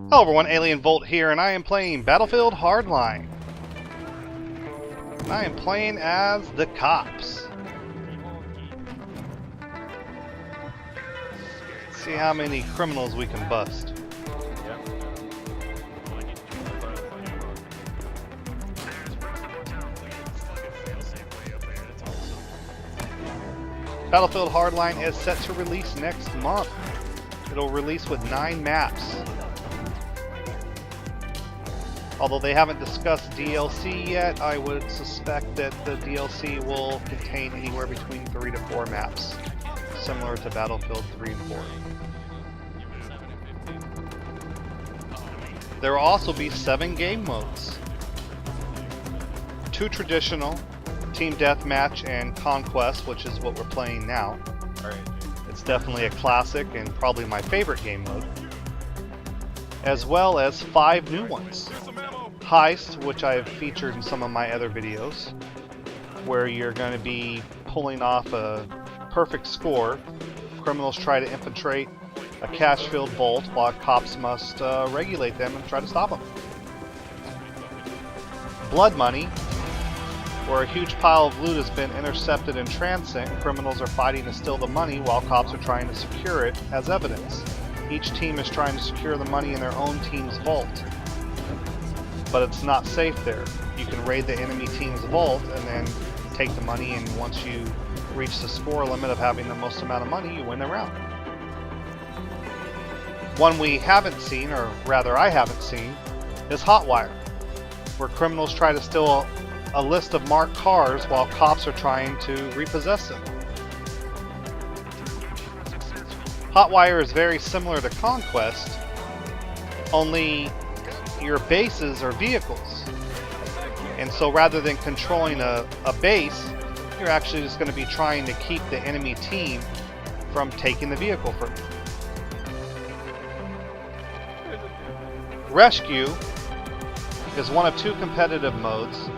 Hello everyone, Alien Volt here, and I am playing Battlefield Hardline. And I am playing as the cops. Let's see how many criminals we can bust. Battlefield Hardline is set to release next month. It'll release with 9 maps. Although they haven't discussed DLC yet, I would suspect that the DLC will contain anywhere between 3 to 4 maps, similar to Battlefield 3 and 4. There will also be 7 game modes. 2 traditional, Team Deathmatch and Conquest, which is what we're playing now. It's definitely a classic and probably my favorite game mode. As well as 5 new ones. Heist, which I've featured in some of my other videos, where you're going to be pulling off a perfect score. Criminals try to infiltrate a cash-filled vault while cops must regulate them and try to stop them. Blood Money, where a huge pile of loot has been intercepted in transit and criminals are fighting to steal the money while cops are trying to secure it as evidence. Each team is trying to secure the money in their own team's vault. But it's not safe there. You can raid the enemy team's vault and then take the money, and once you reach the score limit of having the most amount of money, you win the round. One we haven't seen, or rather I haven't seen, is Hotwire, where criminals try to steal a list of marked cars while cops are trying to repossess them. Hotwire is very similar to Conquest, only your bases are vehicles. And so rather than controlling a base, you're actually just going to be trying to keep the enemy team from taking the vehicle from you. Rescue is one of 2 competitive modes.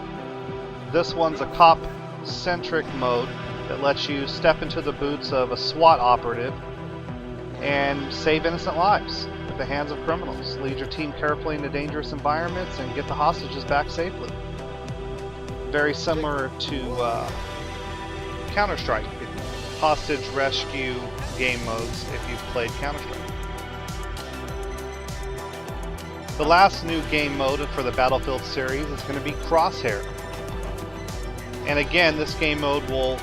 This one's a cop-centric mode that lets you step into the boots of a SWAT operative and save innocent lives at the hands of criminals. Lead your team carefully into dangerous environments and get the hostages back safely. Very similar to Counter-Strike, hostage rescue game modes if you've played Counter-Strike. The last new game mode for the Battlefield series is going to be Crosshair. And again, this game mode will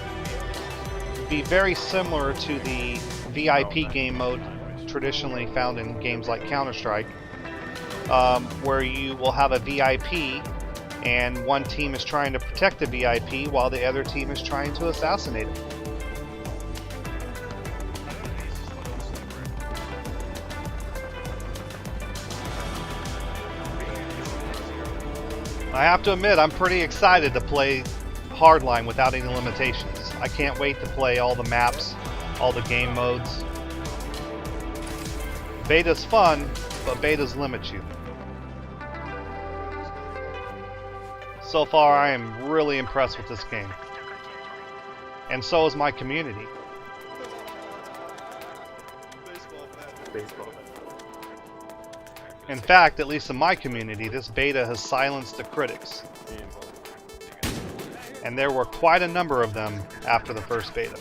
be very similar to the VIP game mode traditionally found in games like Counter-Strike, where you will have a VIP and one team is trying to protect the VIP while the other team is trying to assassinate it. I have to admit, I'm pretty excited to play Hardline without any limitations. I can't wait to play all the maps, all the game modes. Beta's fun, but betas limit you. So far, I am really impressed with this game. And so is my community. In fact, at least in my community, this beta has silenced the critics. And there were quite a number of them after the first beta.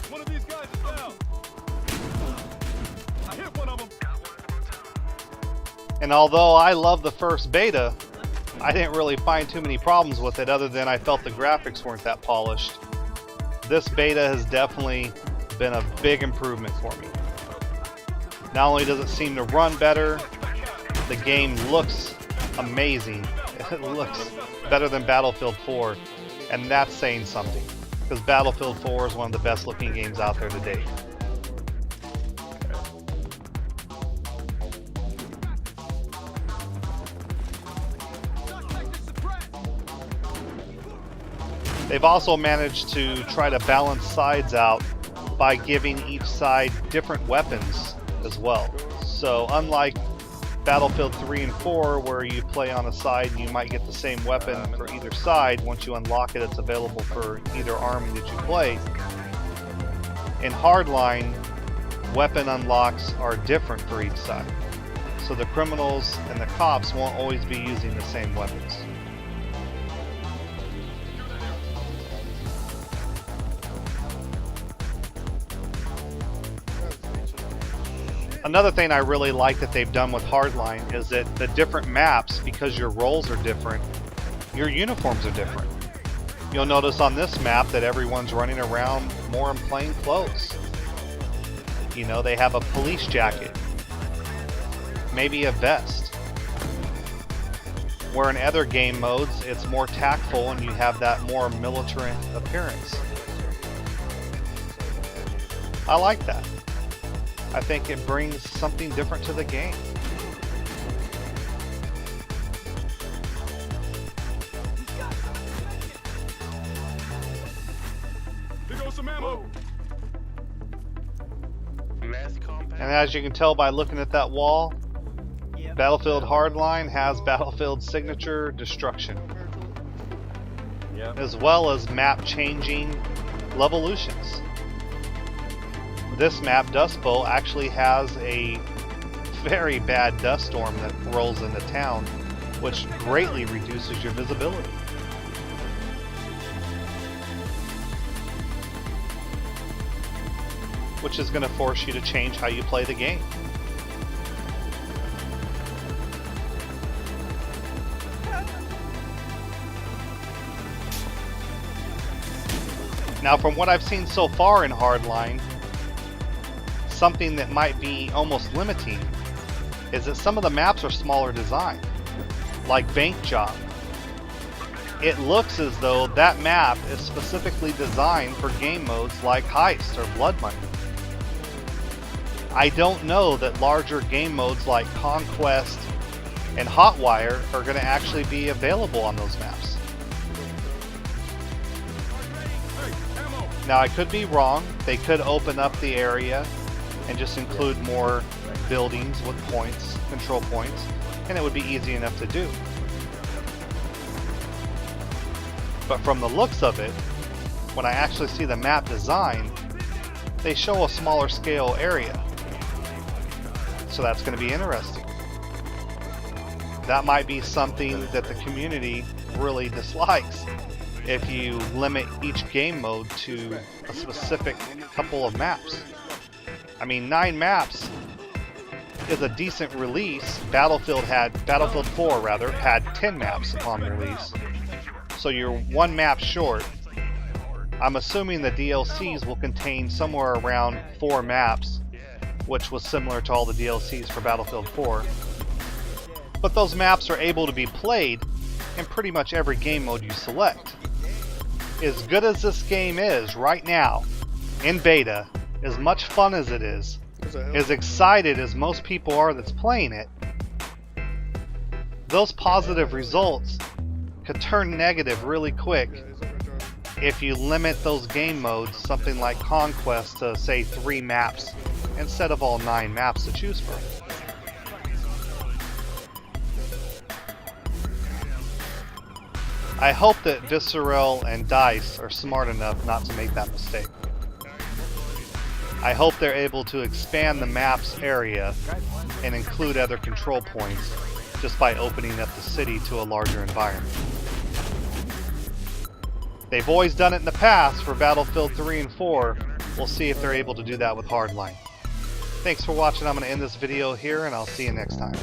One of these guys is down. I hit one of them. And although I loved the first beta, I didn't really find too many problems with it other than I felt the graphics weren't that polished. This beta has definitely been a big improvement for me. Not only does it seem to run better, the game looks amazing. It looks better than Battlefield 4, and that's saying something, because Battlefield 4 is one of the best looking games out there to date. They've also managed to try to balance sides out by giving each side different weapons as well. So unlike Battlefield 3 and 4, where you play on a side and you might get the same weapon for either side, once you unlock it, it's available for either army that you play. In Hardline, weapon unlocks are different for each side, so the criminals and the cops won't always be using the same weapons. Another thing I really like that they've done with Hardline is that the different maps, because your roles are different, your uniforms are different. You'll notice on this map that everyone's running around more in plain clothes. You know, they have a police jacket, maybe a vest. Where in other game modes, it's more tactful and you have that more militant appearance. I like that. I think it brings something different to the game. And as you can tell by looking at that wall, Battlefield Hardline has Battlefield signature destruction, as well as map changing Levolutions. This map, Dust Bowl, actually has a very bad dust storm that rolls into town, which greatly reduces your visibility. Which is going to force you to change how you play the game. Now, from what I've seen so far in Hardline, something that might be almost limiting is that some of the maps are smaller design, like Bank Job. It looks as though that map is specifically designed for game modes like Heist or Blood Money. I don't know that larger game modes like Conquest and Hotwire are going to actually be available on those maps. Now, I could be wrong. They could open up the area and just include more buildings with points, control points, and it would be easy enough to do. But from the looks of it, when I actually see the map design, they show a smaller scale area. So that's going to be interesting. That might be something that the community really dislikes, if you limit each game mode to a specific couple of maps. I mean, 9 maps is a decent release. Battlefield 4 had 10 maps upon release. So you're 1 map short. I'm assuming the DLCs will contain somewhere around 4 maps, which was similar to all the DLCs for Battlefield 4. But those maps are able to be played in pretty much every game mode you select. As good as this game is right now, in beta, as much fun as it is, as excited as most people are that's playing it, those positive results could turn negative really quick if you limit those game modes, something like Conquest, to say 3 maps instead of all 9 maps to choose from. I hope that Visceral and DICE are smart enough not to make that mistake. I hope they're able to expand the map's area and include other control points just by opening up the city to a larger environment. They've always done it in the past for Battlefield 3 and 4. We'll see if they're able to do that with Hardline. Thanks for watching. I'm going to end this video here, and I'll see you next time.